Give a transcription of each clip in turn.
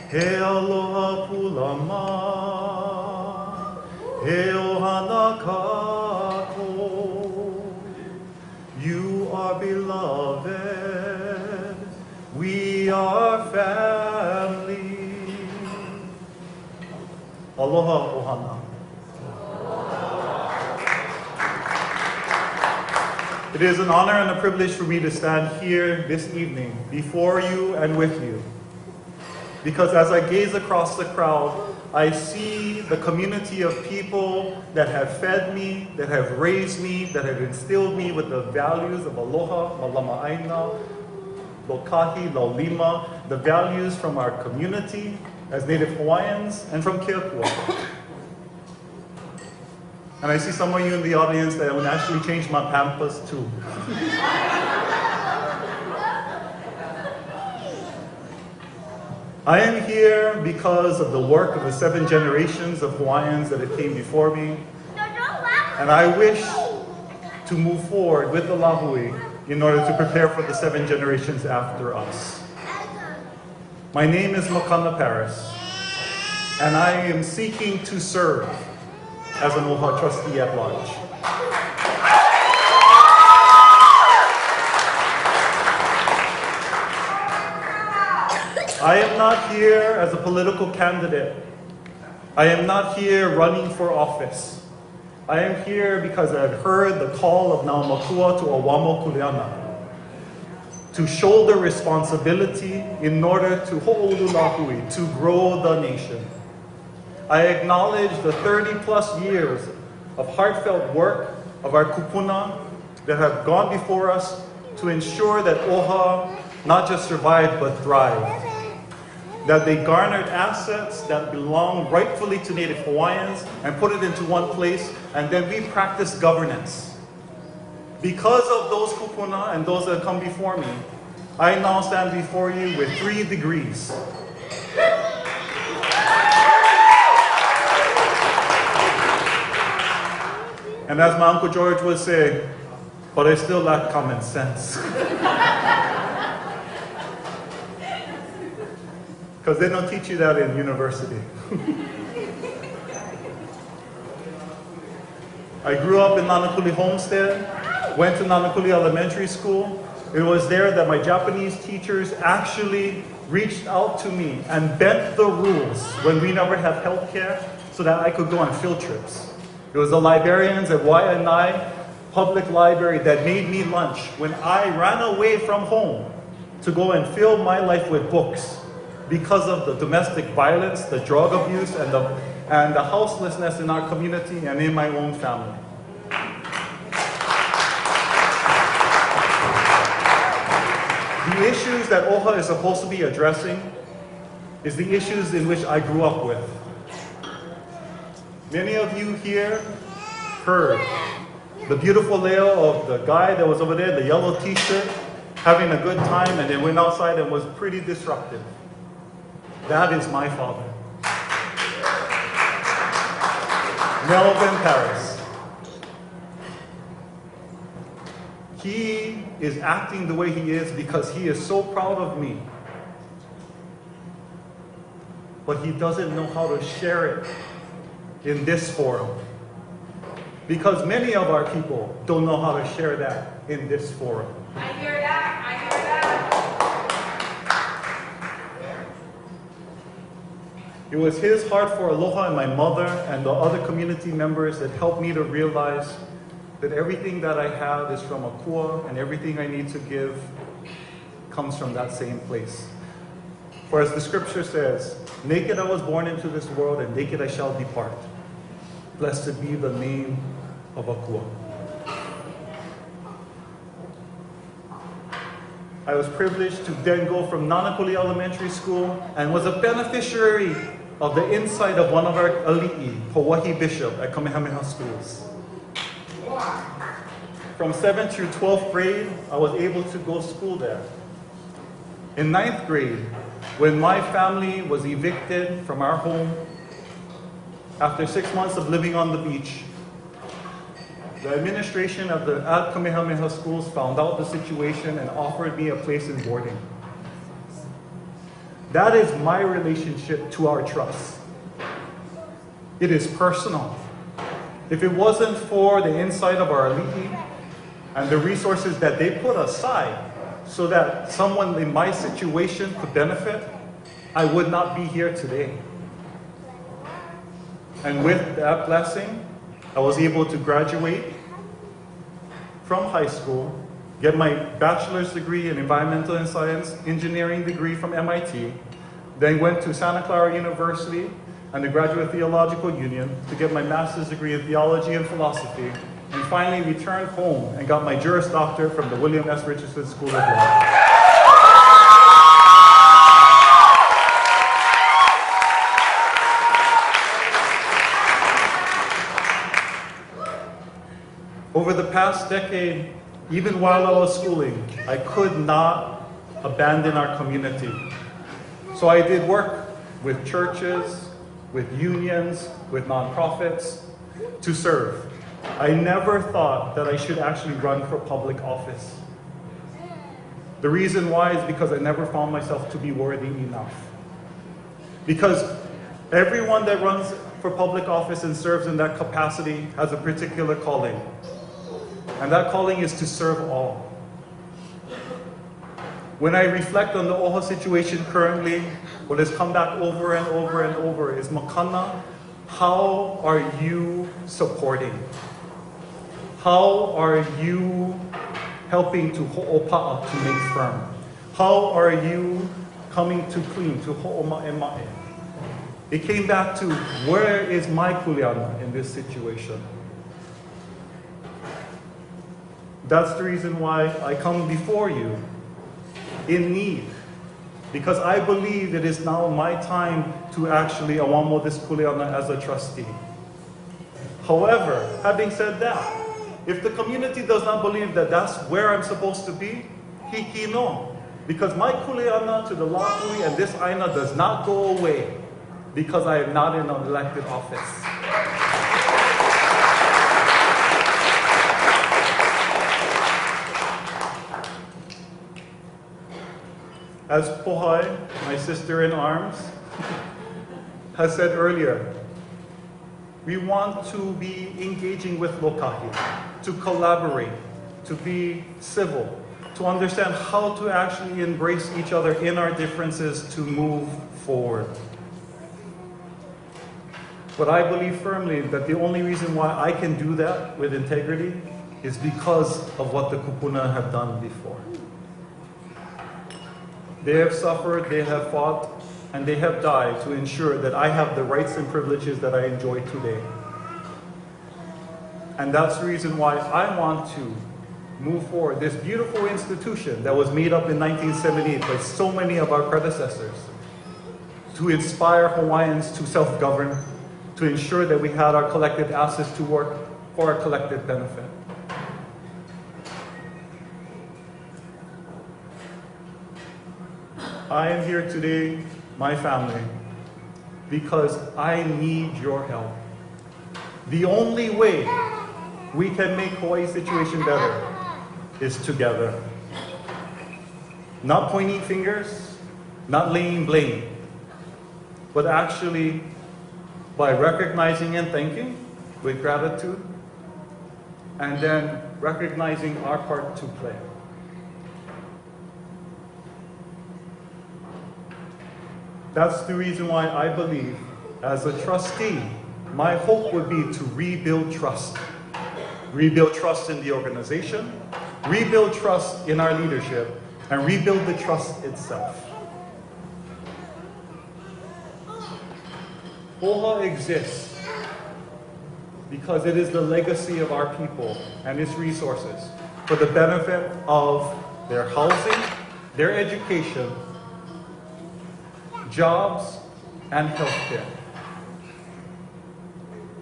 He aloha pulama, he ohana kako. You are beloved, we are family. Aloha ohana. It is an honor and a privilege for me to stand here this evening before you and with you. Because as I gaze across the crowd, I see the community of people that have fed me, that have raised me, that have instilled me with the values of aloha, malama'aina, lokahi, laulima, the values from our community as Native Hawaiians and from Keakua. And I see some of you in the audience that would actually change my pampas too. I am here because of the work of the 7 generations of Hawaiians that have came before me. And I wish to move forward with the lahui in order to prepare for the 7 generations after us. My name is Makana Paris, and I am seeking to serve as an OHA Trustee At-Large. I am not here as a political candidate. I am not here running for office. I am here because I've heard the call of Naumakua to Awamo Kuleana to shoulder responsibility in order to ho'olulahui, to grow the nation. I acknowledge the 30+ years of heartfelt work of our kupuna that have gone before us to ensure that OHA not just survived but thrived. That they garnered assets that belong rightfully to Native Hawaiians and put it into one place, and then we practice governance. Because of those kupuna and those that come before me, I now stand before you with 3 degrees. And as my Uncle George would say, but I still lack common sense. Because they don't teach you that in university. I grew up in Nanakuli Homestead, went to Nanakuli Elementary School. It was there that my Japanese teachers actually reached out to me and bent the rules when we never had health care so that I could go on field trips. It was the librarians at Waianae Public Library that made me lunch when I ran away from home to go and fill my life with books, because of the domestic violence, the drug abuse, and the houselessness in our community and in my own family. The issues that OHA is supposed to be addressing is the issues in which I grew up with. Many of you here heard the beautiful leo of the guy that was over there, the yellow t-shirt, having a good time, and then went outside and was pretty disruptive. That is my father. Melvin Paris. He is acting the way he is because he is so proud of me. But he doesn't know how to share it in this forum. Because many of our people don't know how to share that in this forum. I hear that. I hear that. It was his heart for aloha and my mother and the other community members that helped me to realize that everything that I have is from Akua, and everything I need to give comes from that same place. For as the scripture says, naked I was born into this world, and naked I shall depart. Blessed be the name of Akua. I was privileged to then go from Nanakuli Elementary School and was a beneficiary of the insight of one of our ali'i, Hawaii Bishop at Kamehameha Schools. From 7th through 12th grade, I was able to go to school there. In 9th grade, when my family was evicted from our home, after 6 months of living on the beach, the administration of the Kamehameha Schools found out the situation and offered me a place in boarding. That is my relationship to our trust. It is personal. If it wasn't for the insight of our ali'i and the resources that they put aside so that someone in my situation could benefit, I would not be here today. And with that blessing, I was able to graduate from high school, get my bachelor's degree in environmental and science engineering degree from MIT, then went to Santa Clara University and the Graduate Theological Union to get my master's degree in theology and philosophy, and finally returned home and got my Juris Doctor from the William S. Richardson School of Law. Over the past decade, even while I was schooling, I could not abandon our community. So I did work with churches, with unions, with nonprofits to serve. I never thought that I should actually run for public office. The reason why is because I never found myself to be worthy enough. Because everyone that runs for public office and serves in that capacity has a particular calling. And that calling is to serve all. When I reflect on the OHA situation currently, what has come back over and over and over is, Makana, how are you supporting? How are you helping to ho'opa'a, to make firm? How are you coming to clean, to ho'oma'ema'e? It came back to, where is my kuleana in this situation? That's the reason why I come before you in need. Because I believe it is now my time to actually awamo this kuleana as a trustee. However, having said that, if the community does not believe that that's where I'm supposed to be, hiki no. Because my kuleana to the la'ui and this aina does not go away because I am not in an elected office. As Pohai, my sister in arms, has said earlier, we want to be engaging with Lokahi, to collaborate, to be civil, to understand how to actually embrace each other in our differences to move forward. But I believe firmly that the only reason why I can do that with integrity is because of what the kupuna have done before. They have suffered, they have fought, and they have died to ensure that I have the rights and privileges that I enjoy today. And that's the reason why I want to move forward this beautiful institution that was made up in 1978 by so many of our predecessors to inspire Hawaiians to self-govern, to ensure that we had our collective assets to work for our collective benefit. I am here today, my family, because I need your help. The only way we can make Hawaii's situation better is together. Not pointing fingers, not laying blame, but actually by recognizing and thanking with gratitude, and then recognizing our part to play. That's the reason why I believe, as a trustee, my hope would be to rebuild trust. Rebuild trust in the organization, rebuild trust in our leadership, and rebuild the trust itself. OHA exists because it is the legacy of our people and its resources for the benefit of their housing, their education, jobs, and healthcare.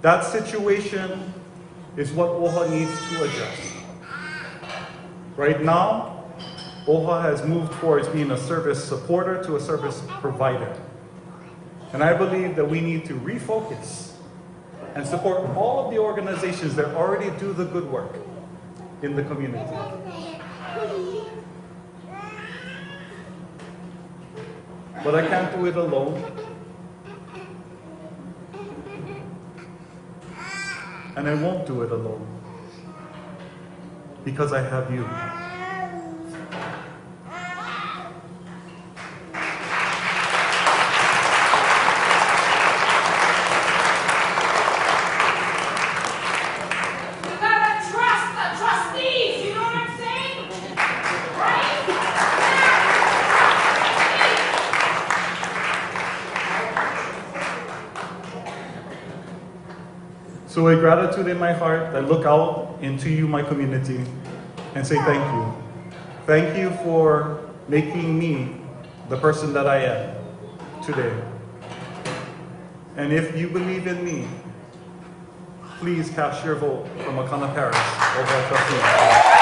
That situation is what OHA needs to address. Right now, OHA has moved towards being a service supporter to a service provider. And I believe that we need to refocus and support all of the organizations that already do the good work in the community. But I can't do it alone. And I won't do it alone. Because I have you. You gotta trust the trustees, you know what I'm saying? Right? So with gratitude in my heart, I look out into you, my community, and say thank you. Thank you for making me the person that I am today. And if you believe in me, please cast your vote for Makana Paris, OHA Trustee.